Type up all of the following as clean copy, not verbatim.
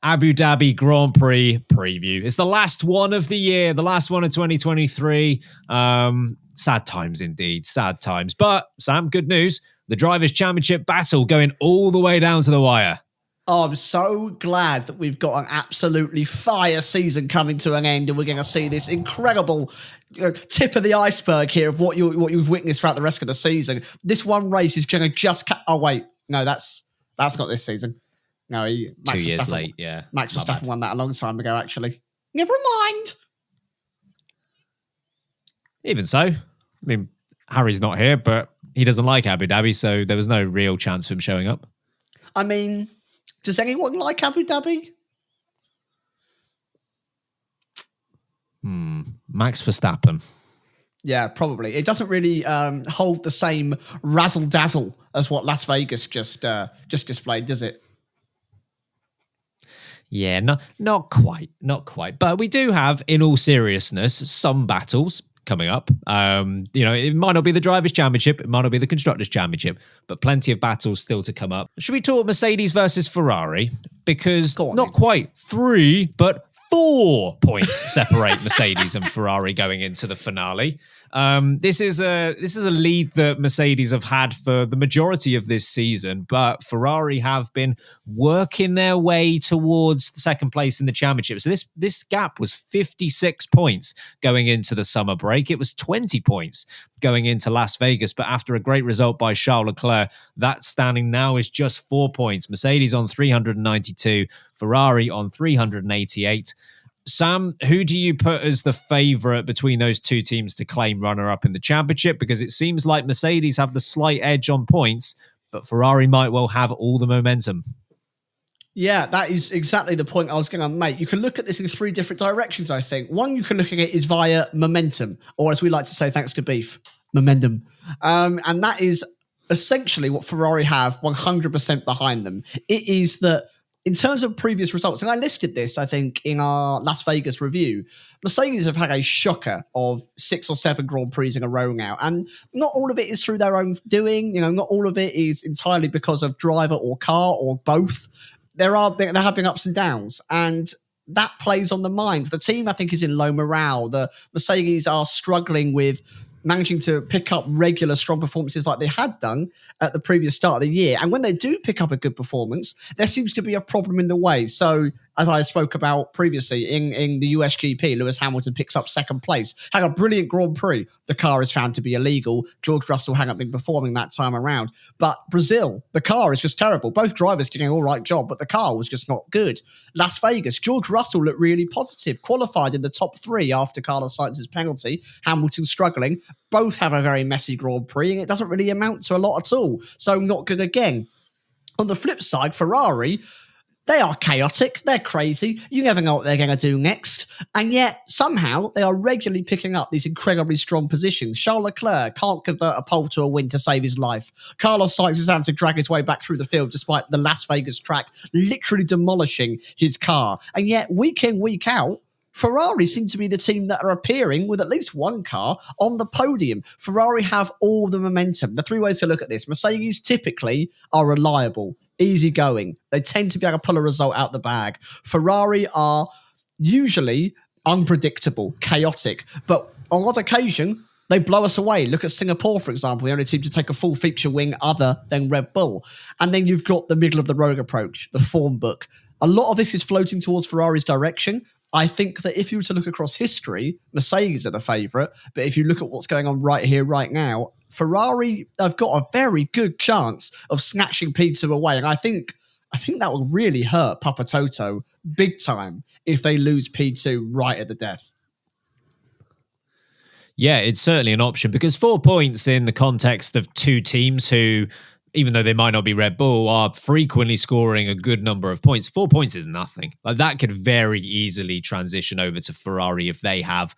Abu Dhabi Grand Prix Preview. It's the last one of the year, the last one of 2023. Sad times indeed, sad times. But, Sam, good news. The Drivers' Championship battle going all the way down to the wire. Oh, I'm so glad that we've got an absolutely fire season coming to an end, and we're going to see this incredible tip of the iceberg here of what you've witnessed throughout the rest of the season. This one race is going to just... Oh, wait. No, that's not this season. No, Max 2 years late, yeah. Max Verstappen won that a long time ago, actually. Never mind. Even so, I mean, Harry's not here, but he doesn't like Abu Dhabi, so there was no real chance of him showing up. I mean... Does anyone like Abu Dhabi? Max Verstappen. Yeah, probably. It doesn't really hold the same razzle-dazzle as what Las Vegas just displayed, does it? Yeah, not quite. But we do have, in all seriousness, some battles coming up. It might not be the Drivers' Championship, it might not be the Constructors' Championship, but plenty of battles still to come up. Should we talk Mercedes versus Ferrari? Because not quite 3, but 4 points separate Mercedes and Ferrari going into the finale. This is a lead that Mercedes have had for the majority of this season, but Ferrari have been working their way towards the second place in the championship. So this gap was 56 points going into the summer break. It was 20 points going into Las Vegas, but after a great result by Charles Leclerc, that standing now is just 4 points. Mercedes on 392, Ferrari on 388. Sam, who do you put as the favourite between those two teams to claim runner-up in the championship? Because it seems like Mercedes have the slight edge on points, but Ferrari might well have all the momentum. Yeah, that is exactly the point I was going to make. You can look at this in 3 different directions, I think. One you can look at it is via momentum, or as we like to say, thanks to beef, momentum. And that is essentially what Ferrari have 100% behind them. It is that in terms of previous results, and I listed this, I think, in our Las Vegas review, Mercedes have had a shocker of 6 or 7 Grand Prix in a row now. And not all of it is through their own doing. Not all of it is entirely because of driver or car or both. There have been ups and downs. And that plays on the minds. The team, I think, is in low morale. The Mercedes are struggling with managing to pick up regular strong performances like they had done at the previous start of the year. And when they do pick up a good performance, there seems to be a problem in the way. So, as I spoke about previously, in the US GP, Lewis Hamilton picks up second place, had a brilliant Grand Prix. The car is found to be illegal. George Russell hadn't been performing that time around. But Brazil, the car is just terrible. Both drivers did an all right job, but the car was just not good. Las Vegas, George Russell looked really positive, qualified in the top 3 after Carlos Sainz's penalty. Hamilton struggling. Both have a very messy Grand Prix, and it doesn't really amount to a lot at all. So not good again. On the flip side, Ferrari, they are chaotic. They're crazy. You never know what they're going to do next. And yet, somehow, they are regularly picking up these incredibly strong positions. Charles Leclerc can't convert a pole to a win to save his life. Carlos Sainz is having to drag his way back through the field despite the Las Vegas track literally demolishing his car. And yet, week in, week out, Ferrari seem to be the team that are appearing with at least one car on the podium. Ferrari have all the momentum. The 3 ways to look at this. Mercedes typically are reliable, easygoing. They tend to be able to pull a result out the bag. Ferrari are usually unpredictable, chaotic, but on odd occasion, they blow us away. Look at Singapore, for example, the only team to take a full feature wing other than Red Bull. And then you've got the middle of the road approach, the form book. A lot of this is floating towards Ferrari's direction. I think that if you were to look across history, Mercedes are the favourite. But if you look at what's going on right here, right now, Ferrari have got a very good chance of snatching P2 away. And I think that will really hurt Papa Toto big time if they lose P2 right at the death. Yeah, it's certainly an option because 4 points in the context of 2 teams who, even though they might not be Red Bull, are frequently scoring a good number of points. 4 points is nothing. Like that could very easily transition over to Ferrari if they have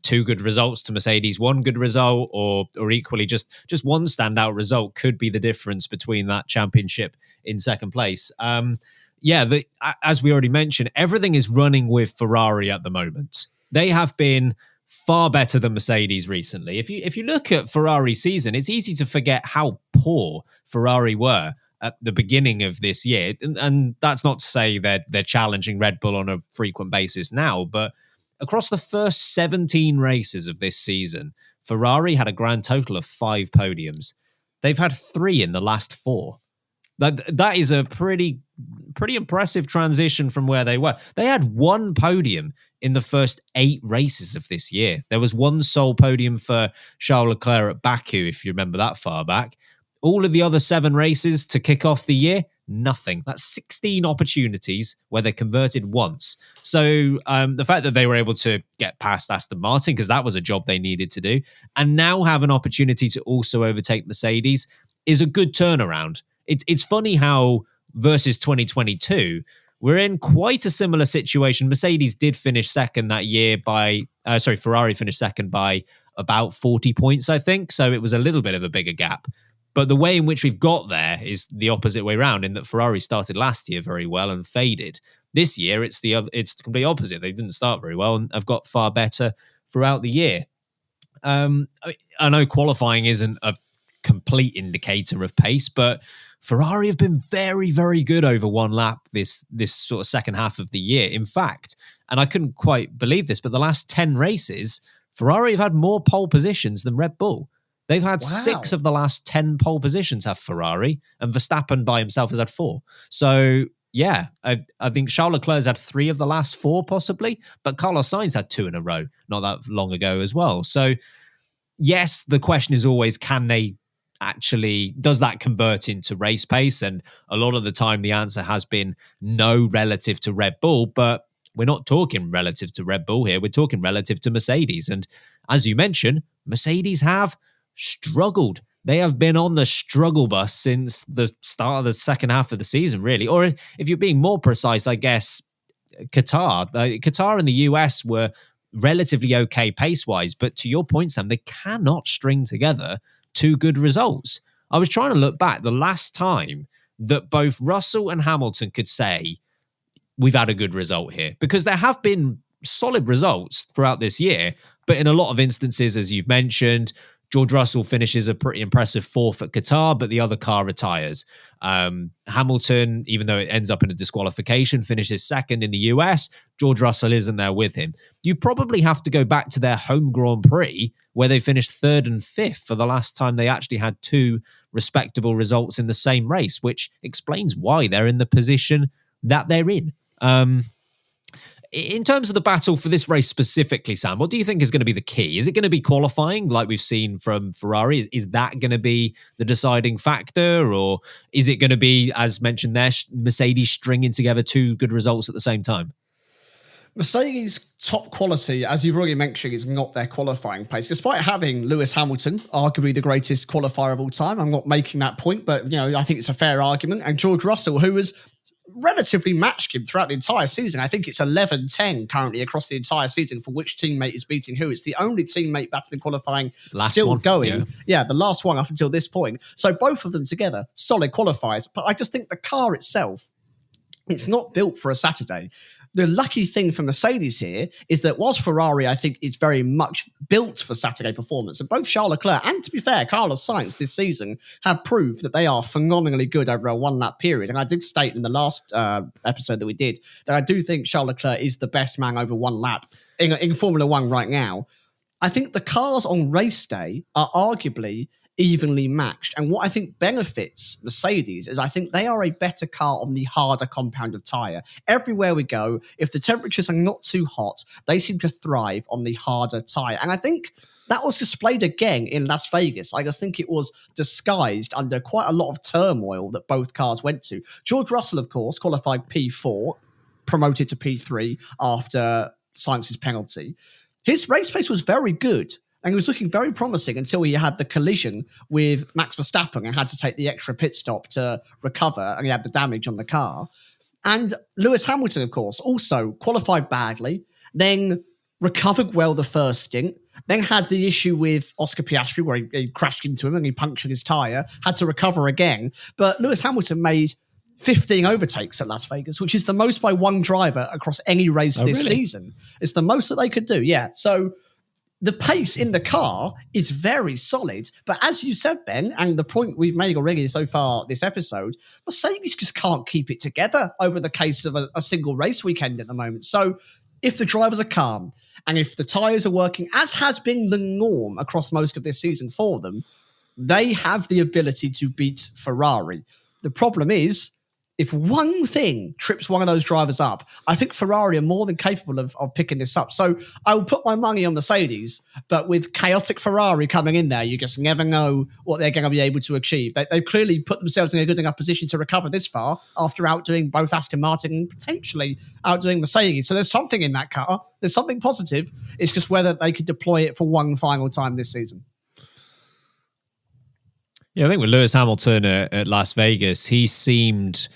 2 good results to Mercedes, 1 good result, or equally just one standout result could be the difference between that championship in second place. As we already mentioned, everything is running with Ferrari at the moment. They have been far better than Mercedes recently. If you look at Ferrari's season, it's easy to forget how poor Ferrari were at the beginning of this year, and that's not to say that they're challenging Red Bull on a frequent basis now, but across the first 17 races of this season, Ferrari had a grand total of 5 podiums. They've had 3 in the last 4. That is a pretty impressive transition from where they were. They had 1 podium in the first 8 races of this year. There was 1 sole podium for Charles Leclerc at Baku, if you remember that far back. All of the other 7 races to kick off the year, nothing. That's 16 opportunities where they converted once. So the fact that they were able to get past Aston Martin, because that was a job they needed to do, and now have an opportunity to also overtake Mercedes is a good turnaround. It's funny how versus 2022, we're in quite a similar situation. Mercedes did finish second that year Ferrari finished second by about 40 points, I think. So it was a little bit of a bigger gap. But the way in which we've got there is the opposite way around, in that Ferrari started last year very well and faded. This year, it's the complete opposite. They didn't start very well and have got far better throughout the year. I know qualifying isn't a complete indicator of pace, but Ferrari have been very, very good over one lap this sort of second half of the year. In fact, and I couldn't quite believe this, but the last 10 races, Ferrari have had more pole positions than Red Bull. They've had 6 of the last 10 pole positions have Ferrari, and Verstappen by himself has had 4. So, yeah, I think Charles Leclerc's had 3 of the last 4 possibly, but Carlos Sainz had 2 in a row not that long ago as well. So, yes, the question is always, does that convert into race pace? And a lot of the time the answer has been no relative to Red Bull, but we're not talking relative to Red Bull here. We're talking relative to Mercedes. And as you mentioned, Mercedes have struggled. They have been on the struggle bus since the start of the second half of the season, really. Or if you're being more precise, I guess, Qatar and the US were relatively okay pace-wise, but to your point, Sam, they cannot string together 2 good results. I was trying to look back. The last time that both Russell and Hamilton could say, we've had a good result here, because there have been solid results throughout this year, but in a lot of instances, as you've mentioned, George Russell finishes a pretty impressive 4th at Qatar, but the other car retires. Hamilton, even though it ends up in a disqualification, finishes 2nd in the US. George Russell isn't there with him. You probably have to go back to their home Grand Prix, where they finished 3rd and 5th for the last time they actually had 2 respectable results in the same race, which explains why they're in the position that they're in. In terms of the battle for this race specifically, Sam, what do you think is going to be the key? Is it going to be qualifying like we've seen from Ferrari? Is that going to be the deciding factor? Or is it going to be, as mentioned there, Mercedes stringing together 2 good results at the same time? Mercedes' top quality, as you've already mentioned, is not their qualifying pace. Despite having Lewis Hamilton, arguably the greatest qualifier of all time, I'm not making that point, but I think it's a fair argument. And George Russell, who has relatively matched him throughout the entire season. I think it's 11-10 currently across the entire season for which teammate is beating who. It's the only teammate battle in qualifying going. Yeah, the last one up until this point. So both of them together, solid qualifiers. But I just think the car itself, it's not built for a Saturday. The lucky thing for Mercedes here is that whilst Ferrari, I think, is very much built for Saturday performance, and both Charles Leclerc and, to be fair, Carlos Sainz this season have proved that they are phenomenally good over a 1-lap period. And I did state in the last episode that we did that I do think Charles Leclerc is the best man over 1 lap in Formula One right now. I think the cars on race day are arguably evenly matched. And what I think benefits Mercedes is I think they are a better car on the harder compound of tyre. Everywhere we go, if the temperatures are not too hot, they seem to thrive on the harder tyre. And I think that was displayed again in Las Vegas. I just think it was disguised under quite a lot of turmoil that both cars went to. George Russell, of course, qualified P4, promoted to P3 after Sainz's penalty. His race pace was very good. And he was looking very promising until he had the collision with Max Verstappen and had to take the extra pit stop to recover, and he had the damage on the car. And Lewis Hamilton, of course, also qualified badly, then recovered well the first stint, then had the issue with Oscar Piastri where he crashed into him and he punctured his tyre, had to recover again. But Lewis Hamilton made 15 overtakes at Las Vegas, which is the most by one driver across any race this season. It's the most that they could do, yeah. So the pace in the car is very solid. But as you said, Ben, and the point we've made already so far this episode, Mercedes just can't keep it together over the case of a single race weekend at the moment. So if the drivers are calm and if the tyres are working, as has been the norm across most of this season for them, they have the ability to beat Ferrari. The problem is, if one thing trips one of those drivers up, I think Ferrari are more than capable of picking this up. So I will put my money on Mercedes, but with chaotic Ferrari coming in there, you just never know what they're going to be able to achieve. They've clearly put themselves in a good enough position to recover this far after outdoing both Aston Martin and potentially outdoing Mercedes. So there's something in that car. There's something positive. It's just whether they could deploy it for one final time this season. Yeah, I think with Lewis Hamilton at Las Vegas, he seemed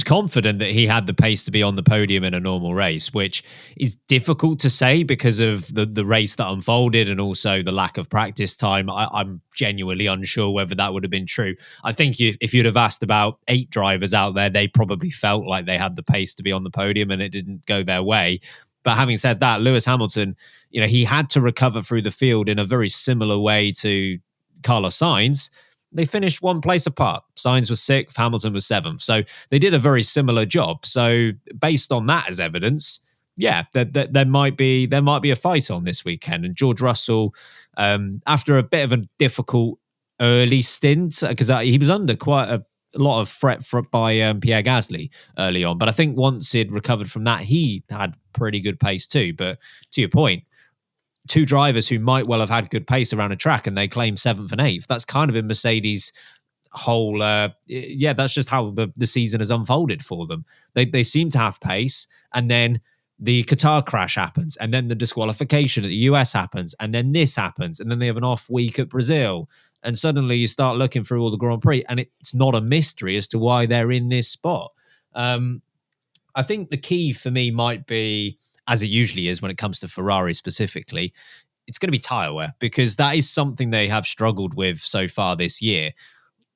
confident that he had the pace to be on the podium in a normal race, which is difficult to say because of the race that unfolded and also the lack of practice time. I'm genuinely unsure whether that would have been true. I think if you'd have asked about 8 drivers out there, they probably felt like they had the pace to be on the podium and it didn't go their way. But having said that, Lewis Hamilton, he had to recover through the field in a very similar way to Carlos Sainz. They finished one place apart. Sainz was 6th, Hamilton was 7th. So they did a very similar job. So based on that as evidence, yeah, there might be a fight on this weekend. And George Russell, after a bit of a difficult early stint, because he was under quite a lot of threat by Pierre Gasly early on. But I think once he'd recovered from that, he had pretty good pace too. But to your point, 2 drivers who might well have had good pace around a track and they claim 7th and 8th. That's kind of in Mercedes' whole, that's just how the season has unfolded for them. They seem to have pace, and then the Qatar crash happens, and then the disqualification at the US happens, and then this happens, and then they have an off week at Brazil, and suddenly you start looking through all the Grand Prix, and it's not a mystery as to why they're in this spot. I think the key for me might be, as it usually is when it comes to Ferrari specifically, it's going to be tyre wear, because that is something they have struggled with so far this year.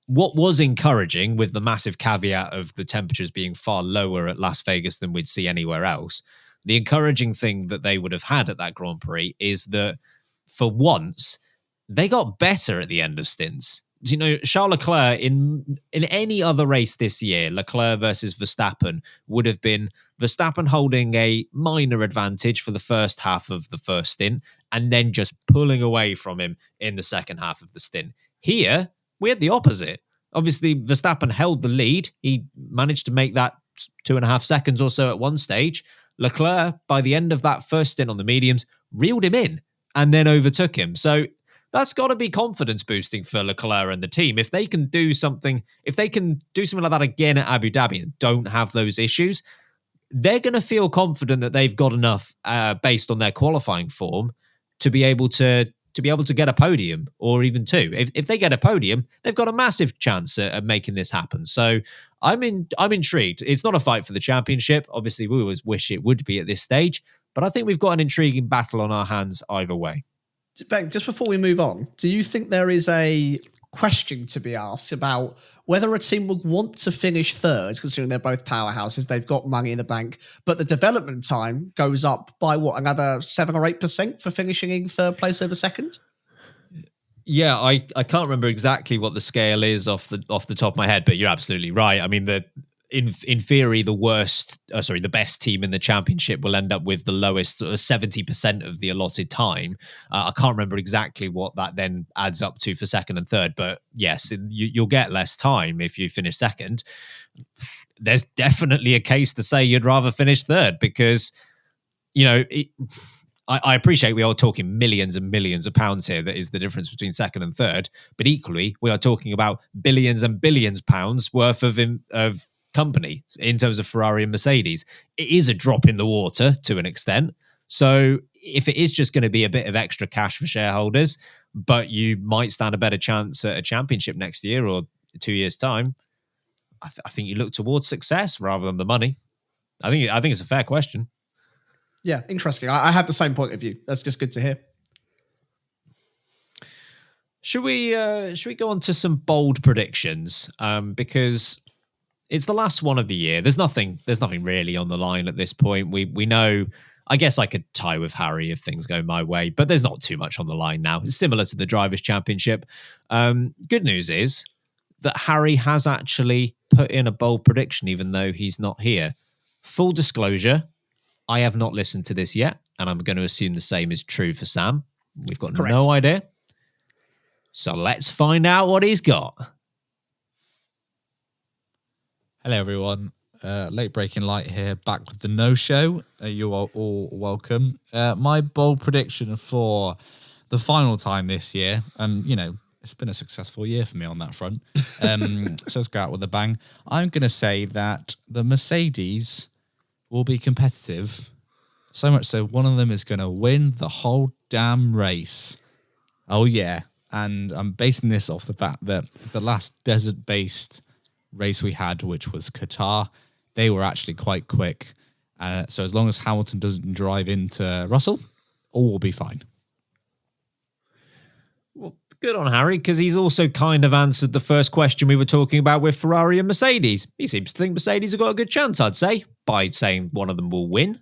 What was encouraging, with the massive caveat of the temperatures being far lower at Las Vegas than we'd see anywhere else, the encouraging thing that they would have had at that Grand Prix is that for once, they got better at the end of stints. Charles Leclerc, in any other race this year, Leclerc versus Verstappen would have been Verstappen holding a minor advantage for the first half of the first stint and then just pulling away from him in the second half of the stint. Here, we had the opposite. Obviously, Verstappen held the lead. He managed to make that 2.5 seconds or so at one stage. Leclerc, by the end of that first stint on the mediums, reeled him in and then overtook him. So that's got to be confidence boosting for Leclerc and the team. If they can do something like that again at Abu Dhabi and don't have those issues, they're going to feel confident that they've got enough based on their qualifying form to be able to get a podium, or even 2. If they get a podium, they've got a massive chance at making this happen. So I'm intrigued. It's not a fight for the championship. Obviously, we always wish it would be at this stage, but I think we've got an intriguing battle on our hands either way. Ben, just before we move on, do you think there is a question to be asked about whether a team would want to finish third, considering they're both powerhouses, they've got money in the bank, but the development time goes up by another 7 or 8% for finishing in third place over second? Yeah, I can't remember exactly what the scale is off the top of my head, but you're absolutely right. I mean, in theory, the best team in the championship will end up with the lowest 70% of the allotted time. I can't remember exactly what that then adds up to for second and third, but yes, you'll get less time if you finish second. There's definitely a case to say you'd rather finish third, because, I appreciate we are talking millions and millions of pounds here. That is the difference between second and third, but equally, we are talking about billions and billions pounds worth of company in terms of Ferrari and Mercedes. It is a drop in the water to an extent. So if it is just going to be a bit of extra cash for shareholders, but you might stand a better chance at a championship next year or 2 years' time, I think you look towards success rather than the money. I think it's a fair question. Yeah, interesting. I have the same point of view. That's just good to hear. Should we go on to some bold predictions? Because it's the last one of the year. There's nothing really on the line at this point. We know I guess I could tie with Harry if things go my way, but there's not too much on the line now. It's similar to the Drivers' Championship. Good news is that Harry has actually put in a bold prediction, even though he's not here. Full disclosure, I have not listened to this yet, and I'm going to assume the same is true for Sam. We've got Correct. no idea. So let's find out what he's got. Hello, everyone. Late breaking light here, back with the no show. You are all welcome. My bold prediction for the final time this year, and it's been a successful year for me on that front. So let's go out with a bang. I'm going to say that the Mercedes will be competitive, so much so one of them is going to win the whole damn race. Oh yeah, and I'm basing this off the fact that the last desert-based race we had, which was Qatar, they were actually quite quick. So as long as Hamilton doesn't drive into Russell, all will be fine. Well, good on Harry, because he's also kind of answered the first question we were talking about with Ferrari and Mercedes. He seems to think Mercedes have got a good chance, I'd say, by saying one of them will win.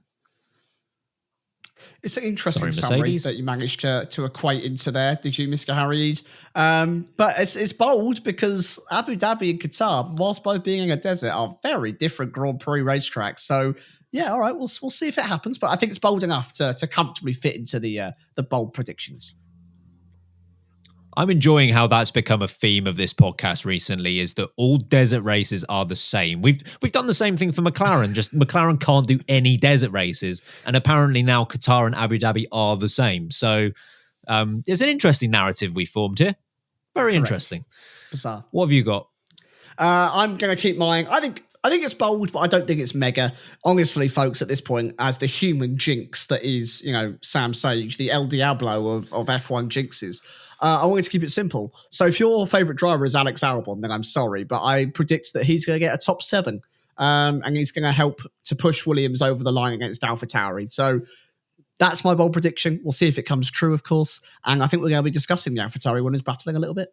It's an interesting summary that you managed to equate into there, did you, Mr. Harried? But it's bold because Abu Dhabi and Qatar, whilst both being in a desert, are very different Grand Prix racetracks. So, yeah, all right, we'll see if it happens. But I think it's bold enough to comfortably fit into the bold predictions. I'm enjoying how that's become a theme of this podcast recently, is that all desert races are the same. We've done the same thing for McLaren, just McLaren can't do any desert races, and apparently now Qatar and Abu Dhabi are the same. So there's an interesting narrative we formed here. Very Correct. Interesting. Bizarre. What have you got? I'm going to keep mine. I think it's bold, but I don't think it's mega. Honestly, folks, at this point, as the human jinx that is, Sam Sage, the El Diablo of F1 jinxes, I wanted to keep it simple. So if your favourite driver is Alex Albon, then I'm sorry, but I predict that he's going to get a top 7, and he's going to help to push Williams over the line against AlphaTauri. So that's my bold prediction. We'll see if it comes true, of course, and I think we're going to be discussing the AlphaTauri winners battling a little bit.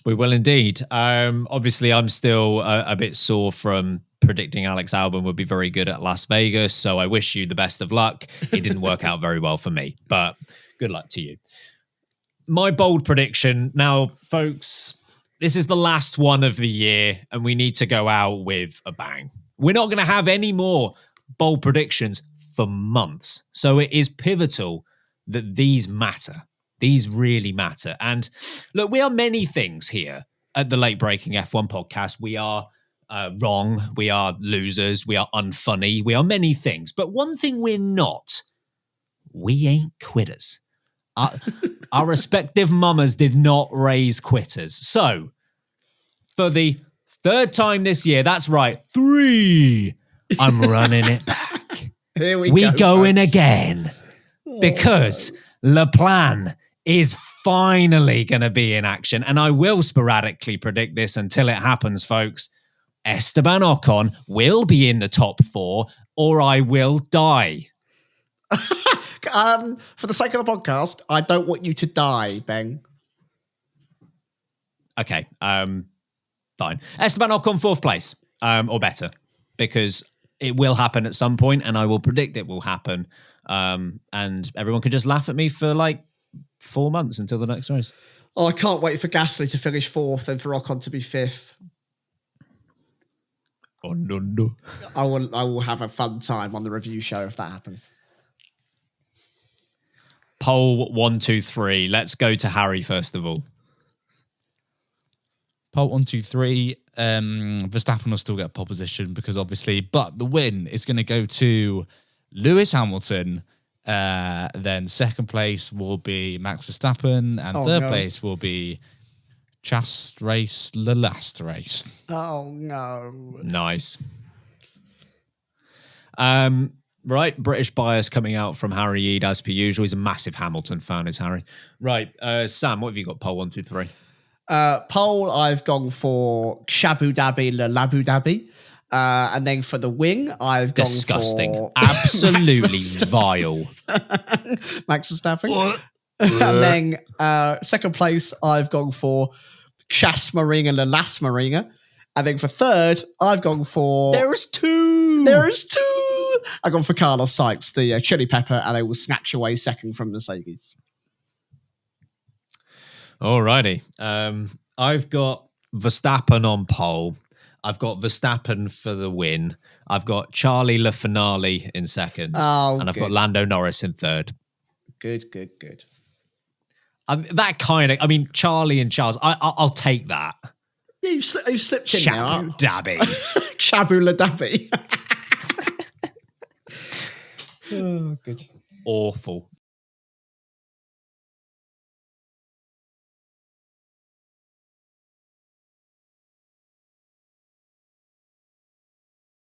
We will indeed. Obviously, I'm still a bit sore from predicting Alex Albon would be very good at Las Vegas, so I wish you the best of luck. It didn't work out very well for me, but good luck to you. My bold prediction. Now, folks, this is the last one of the year, and we need to go out with a bang. We're not going to have any more bold predictions for months, so it is pivotal that these matter. These really matter. And look, we are many things here at the Late Breaking F1 podcast. We are wrong. We are losers. We are unfunny. We are many things. But one thing we're not, we ain't quitters. Our respective mamas did not raise quitters. So, for the third time this year, that's right, 3, I'm running it back. Here we go in again. Because Le Plan is finally going to be in action. And I will sporadically predict this until it happens, folks. Esteban Ocon will be in the top 4, or I will die. For the sake of the podcast, I don't want you to die, Ben. Okay, fine. Esteban Ocon 4th place, or better, because it will happen at some point, and I will predict it will happen. And everyone could just laugh at me for like 4 months until the next race. Oh, I can't wait for Gasly to finish 4th and for Ocon to be 5th. Oh, no. I will have a fun time on the review show if that happens. Poll 1, 2, 3. Let's go to Harry first of all. Pole 1, 2, 3. Verstappen will still get pole position because obviously, but the win is going to go to Lewis Hamilton. Then second place will be Max Verstappen, and third place will be Chast Race, the last race. Oh no! Nice. Right, British bias coming out from Harry Eid as per usual. He's a massive Hamilton fan, is Harry. Right, Sam, what have you got? Pole 1, 2, 3. Pole, I've gone for Shabu Dhabi, Labu Dhabi. And then for the wing, I've gone for... Absolutely vile. Max Verstappen. And then second place, I've gone for Chas Marina, La Las Marina. And then for third, I've gone for... There is two! I've gone for Carlos Sainz, the chili pepper, and they will snatch away second from Mercedes. Alrighty. I've got Verstappen on pole. I've got Verstappen for the win. I've got Charlie Le Finale in second. Oh, and I've good. got Lando Norris in third. Good. That kind of, I mean, Charlie and Charles, I'll take that. Yeah, you slipped in Shabu Dabby. Shabu Ladabi. Oh, good. Awful.